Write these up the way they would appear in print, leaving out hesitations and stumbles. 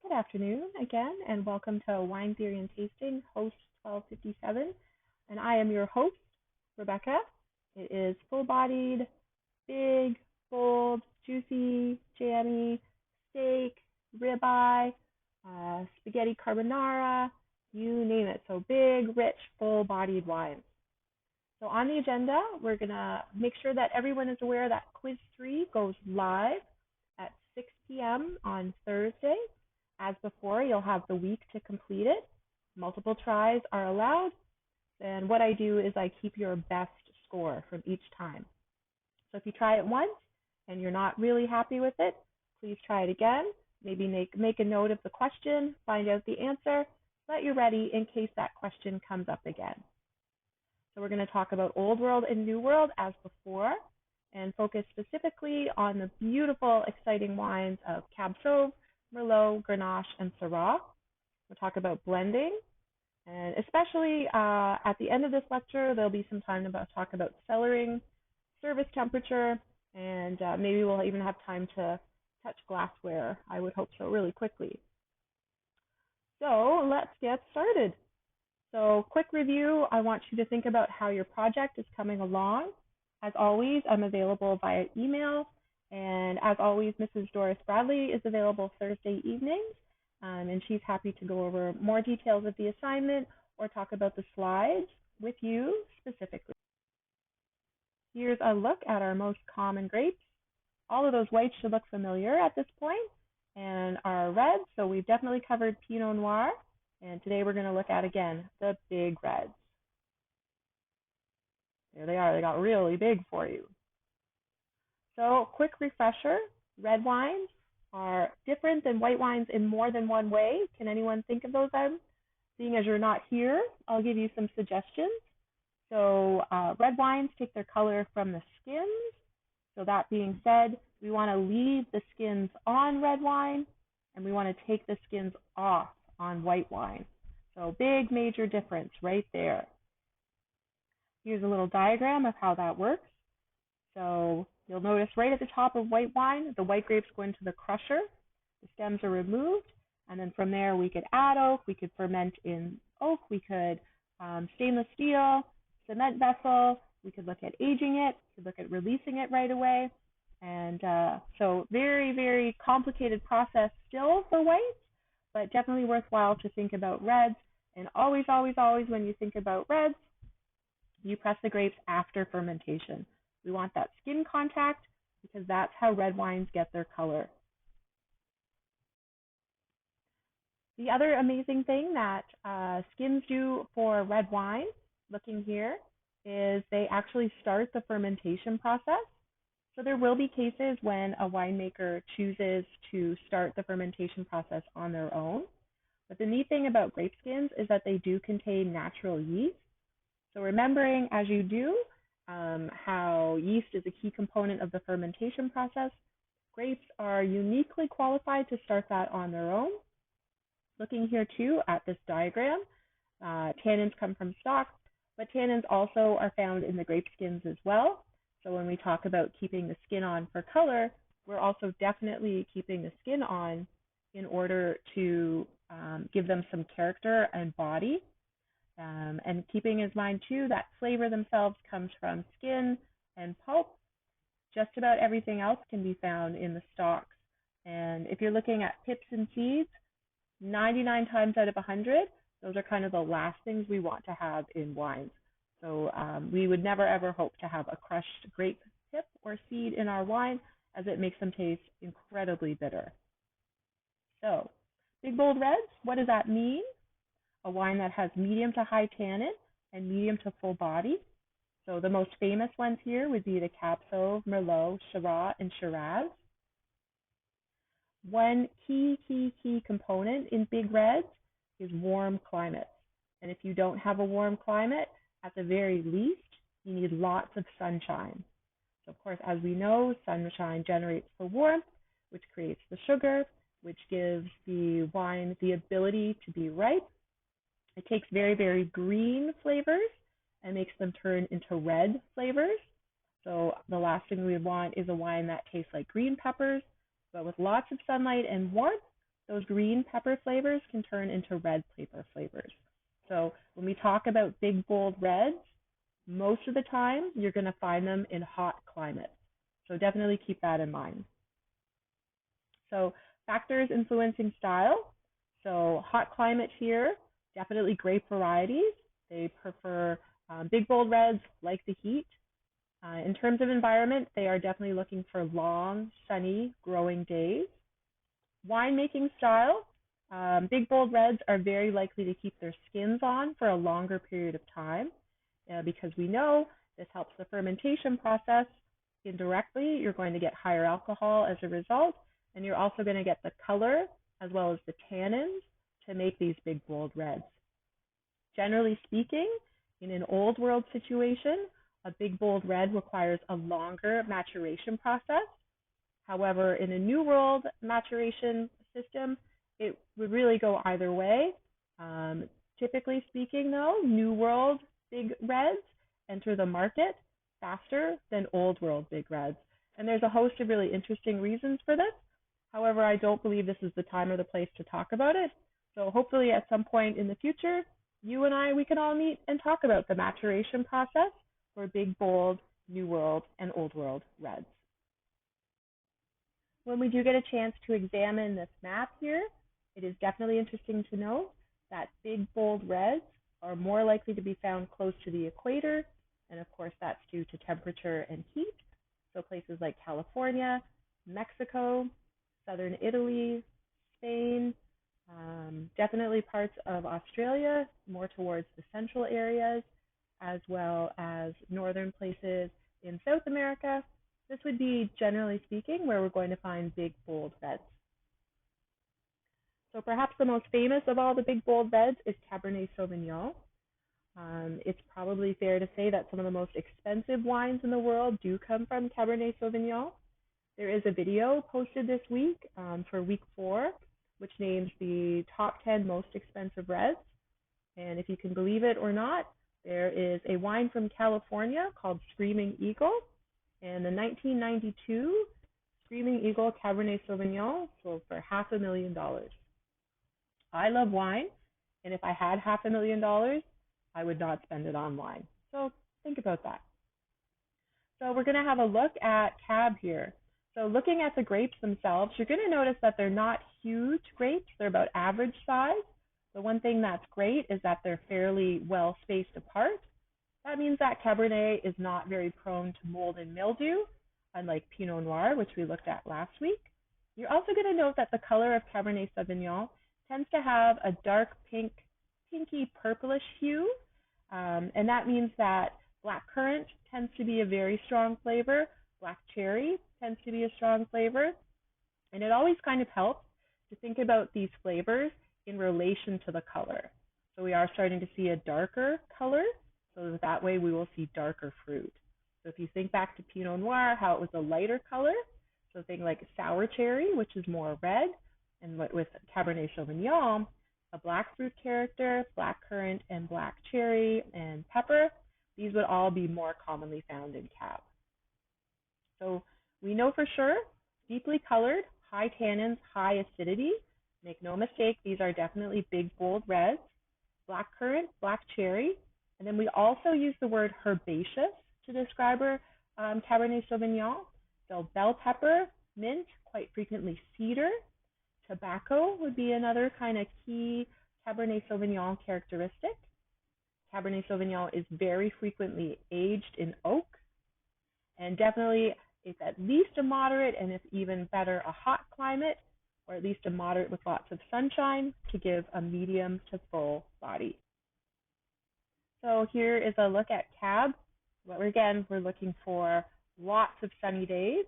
Good afternoon again, and welcome to Wine Theory and Tasting, host 1257. And I am your host, Rebecca. It is full bodied, big, bold, juicy, jammy, steak, ribeye, spaghetti carbonara, you name it. So big, rich, full bodied wines. So on the agenda, we're going to make sure that everyone is aware that Quiz 3 goes live at 6 p.m. on Thursday. As before, you'll have the week to complete it. Multiple tries are allowed. And what I do is I keep your best score from each time. So if you try it once and you're not really happy with it, please try it again. Maybe make a note of the question, find out the answer, so that you're ready in case that question comes up again. So we're going to talk about Old World and New World as before, and focus specifically on the beautiful, exciting wines of Cab Sauv, Merlot, Grenache, and Syrah. We'll talk about blending, and especially at the end of this lecture, there'll be some time to talk about cellaring, service temperature, and maybe we'll even have time to touch glassware. I would hope so, really quickly. So let's get started. So quick review, I want you to think about how your project is coming along. As always, I'm available via email, and as always, Mrs. Doris Bradley is available Thursday evenings, and she's happy to go over more details of the assignment or talk about the slides with you specifically. Here's a look at our most common grapes. All of those whites should look familiar at this point, and our reds, so we've definitely covered Pinot Noir, and today we're going to look at, again, the big reds. There they are. They got really big for you. So quick refresher, red wines are different than white wines in more than one way. Can anyone think of those items? Seeing as you're not here, I'll give you some suggestions. So red wines take their color from the skins. So that being said, we want to leave the skins on red wine, and we want to take the skins off on white wine. So big major difference right there. Here's a little diagram of how that works. So you'll notice right at the top of white wine, the white grapes go into the crusher, the stems are removed, and then from there we could add oak, we could ferment in oak, we could stainless steel, cement vessel, we could look at aging it, we could look at releasing it right away. And so very, very complicated process still for whites, but definitely worthwhile to think about reds. And always, always, always when you think about reds, you press the grapes after fermentation. We want that skin contact because that's how red wines get their color. The other amazing thing that skins do for red wine, looking here, is they actually start the fermentation process. So there will be cases when a winemaker chooses to start the fermentation process on their own. But the neat thing about grape skins is that they do contain natural yeast. So remembering as you do how yeast is a key component of the fermentation process, grapes are uniquely qualified to start that on their own. Looking here too at this diagram, tannins come from stalks, but tannins also are found in the grape skins as well. So when we talk about keeping the skin on for color, we're also definitely keeping the skin on in order to give them some character and body. And keeping in mind too that flavor themselves comes from skin and pulp. Just about everything else can be found in the stalks. And if you're looking at pips and seeds, 99 times out of 100, those are kind of the last things we want to have in wines. So we would never ever hope to have a crushed grape pip or seed in our wine, as it makes them taste incredibly bitter. So big bold reds, what does that mean? A wine that has medium to high tannin and medium to full body. So the most famous ones here would be the Cab Sauv, Merlot, Syrah, and Shiraz. One key component in big reds is warm climates. And if you don't have a warm climate, at the very least, you need lots of sunshine. So of course, as we know, sunshine generates the warmth, which creates the sugar, which gives the wine the ability to be ripe. It takes very, very green flavors and makes them turn into red flavors. So the last thing we want is a wine that tastes like green peppers, but with lots of sunlight and warmth, those green pepper flavors can turn into red pepper flavors. So when we talk about big, bold reds, most of the time you're going to find them in hot climates. So definitely keep that in mind. So factors influencing style. So hot climate here, definitely grape varieties. They prefer big, bold reds, like the heat. In terms of environment, they are definitely looking for long, sunny, growing days. Winemaking style, big, bold reds are very likely to keep their skins on for a longer period of time because we know this helps the fermentation process. Indirectly, you're going to get higher alcohol as a result, and you're also going to get the color as well as the tannins to make these big, bold reds. Generally speaking, in an old world situation, a big, bold red requires a longer maturation process. However, in a new world maturation system, it would really go either way. Typically speaking, though, new world big reds enter the market faster than old world big reds. And there's a host of really interesting reasons for this. However, I don't believe this is the time or the place to talk about it. So hopefully at some point in the future, you and I, we can all meet and talk about the maturation process for big, bold, new world, and old world reds. When we do get a chance to examine this map here, it is definitely interesting to note that big, bold reds are more likely to be found close to the equator, and of course that's due to temperature and heat. So places like California, Mexico, southern Italy, Spain, definitely parts of Australia, more towards the central areas, as well as northern places in South America. This would be, generally speaking, where we're going to find big, bold reds. So perhaps the most famous of all the big, bold reds is Cabernet Sauvignon. It's probably fair to say that some of the most expensive wines in the world do come from Cabernet Sauvignon. There is a video posted this week for week 4, which names the top 10 most expensive reds. And if you can believe it or not, there is a wine from California called Screaming Eagle. And the 1992 Screaming Eagle Cabernet Sauvignon sold for $500,000. I love wine, and if I had $500,000, I would not spend it on wine. So think about that. So we're going to have a look at Cab here. So looking at the grapes themselves, you're going to notice that they're not huge grapes. They're about average size. The one thing that's great is that they're fairly well spaced apart. That means that Cabernet is not very prone to mold and mildew, unlike Pinot Noir, which we looked at last week. You're also going to note that the color of Cabernet Sauvignon tends to have a dark pink, pinky purplish hue, and that means that black currant tends to be a very strong flavor, black cherry tends to be a strong flavor, and it always kind of helps to think about these flavors in relation to the color. So we are starting to see a darker color, so that way we will see darker fruit. So if you think back to Pinot Noir, how it was a lighter color, so think like sour cherry, which is more red, and with Cabernet Sauvignon, a black fruit character, black currant, and black cherry, and pepper, these would all be more commonly found in Cab. So we know for sure, deeply colored, high tannins, high acidity. Make no mistake, these are definitely big, bold reds. Black currant, black cherry, and then we also use the word herbaceous to describe our Cabernet Sauvignon. So bell pepper, mint, quite frequently cedar. Tobacco would be another kind of key Cabernet Sauvignon characteristic. Cabernet Sauvignon is very frequently aged in oak, and definitely it's at least a moderate, and if even better, a hot climate, or at least a moderate with lots of sunshine to give a medium to full body. So here is a look at Cab. Again, we're looking for lots of sunny days.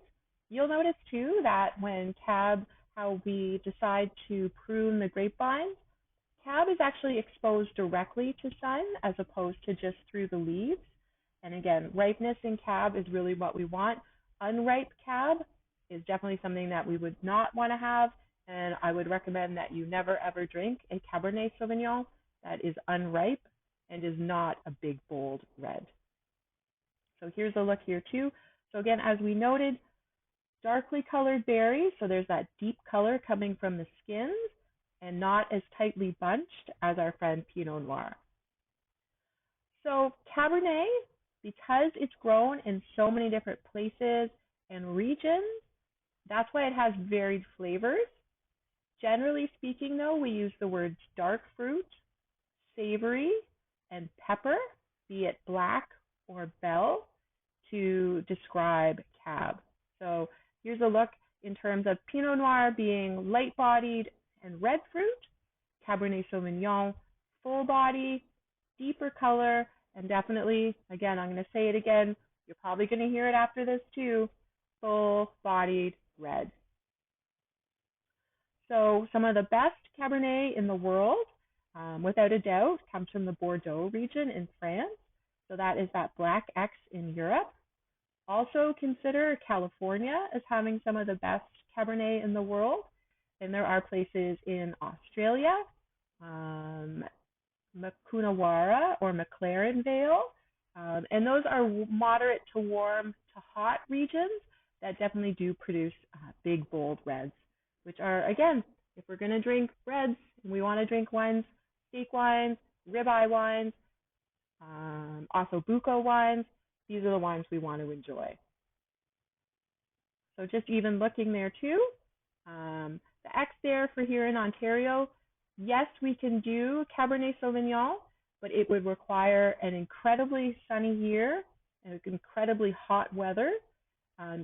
You'll notice too that when Cab, how we decide to prune the grapevines, Cab is actually exposed directly to sun as opposed to just through the leaves. And again, ripeness in Cab is really what we want. Unripe Cab is definitely something that we would not want to have, and I would recommend that you never ever drink a Cabernet Sauvignon that is unripe and is not a big, bold red. So here's a look here too. So again, as we noted, darkly colored berries, so there's that deep color coming from the skins and not as tightly bunched as our friend Pinot Noir. So Cabernet, because it's grown in so many different places and regions, that's why it has varied flavors. Generally speaking, though, we use the words dark fruit, savory, and pepper, be it black or bell, to describe Cab. So here's a look in terms of Pinot Noir being light-bodied and red fruit, Cabernet Sauvignon full body, deeper color, and definitely, again, I'm going to say it again, you're probably going to hear it after this too, full-bodied red. So some of the best Cabernet in the world, without a doubt, comes from the Bordeaux region in France. So that is that Black X in Europe. Also consider California as having some of the best Cabernet in the world. And there are places in Australia, Coonawarra or McLaren Vale. And those are moderate to warm to hot regions that definitely do produce big, bold reds, which are, again, if we're going to drink reds and we want to drink wines, steak wines, ribeye wines, also bucco wines, these are the wines we want to enjoy. So just even looking there too, the X there for here in Ontario, yes, we can do Cabernet Sauvignon, but it would require an incredibly sunny year and incredibly hot weather.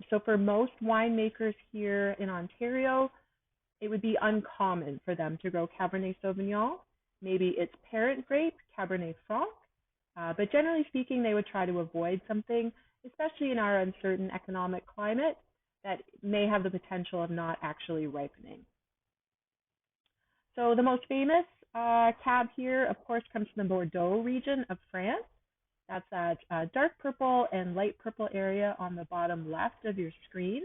So for most winemakers here in Ontario, it would be uncommon for them to grow Cabernet Sauvignon. Maybe its parent grape, Cabernet Franc, but generally speaking, they would try to avoid something, especially in our uncertain economic climate, that may have the potential of not actually ripening. So the most famous Cab here, of course, comes from the Bordeaux region of France. That's that dark purple and light purple area on the bottom left of your screen.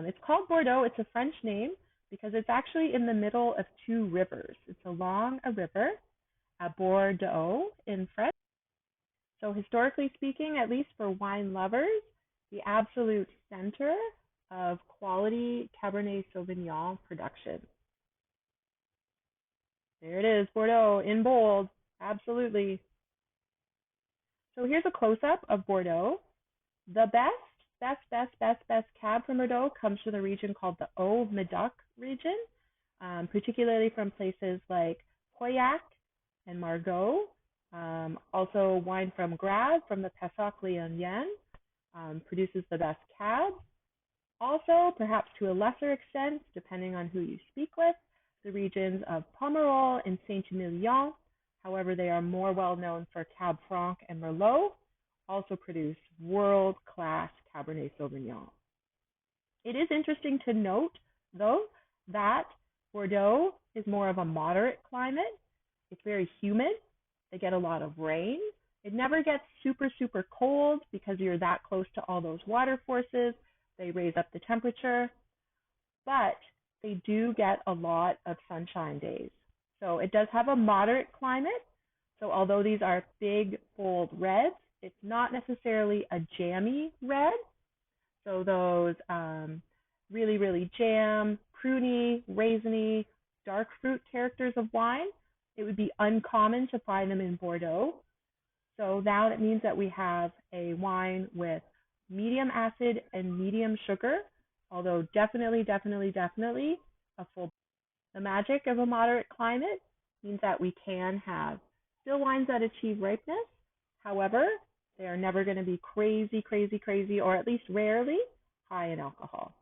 It's called Bordeaux. It's a French name because it's actually in the middle of two rivers. It's along a river, Bordeaux in French. So historically speaking, at least for wine lovers, the absolute center of quality Cabernet Sauvignon production. There it is, Bordeaux in bold, absolutely. So here's a close-up of Bordeaux. The best Cab from Bordeaux comes from the region called the Haut-Médoc region, particularly from places like Pauillac and Margaux. Also wine from Graves, from the Pessac Léognan, produces the best Cabs. Also, perhaps to a lesser extent, depending on who you speak with, the regions of Pomerol and Saint-Emilion, however, they are more well known for Cab Franc and Merlot, also produce world-class Cabernet Sauvignon. It is interesting to note, though, that Bordeaux is more of a moderate climate. It's very humid. They get a lot of rain. It never gets super, super cold because you're that close to all those water forces. They raise up the temperature, but they do get a lot of sunshine days. So it does have a moderate climate. So although these are big, bold reds, it's not necessarily a jammy red. So those really, really jam, pruny, raisiny, dark fruit characters of wine, it would be uncommon to find them in Bordeaux. So now that means that we have a wine with medium acid and medium sugar, although definitely a full. The magic of a moderate climate means that we can have still wines that achieve ripeness. However, they are never going to be crazy, or at least rarely, high in alcohol.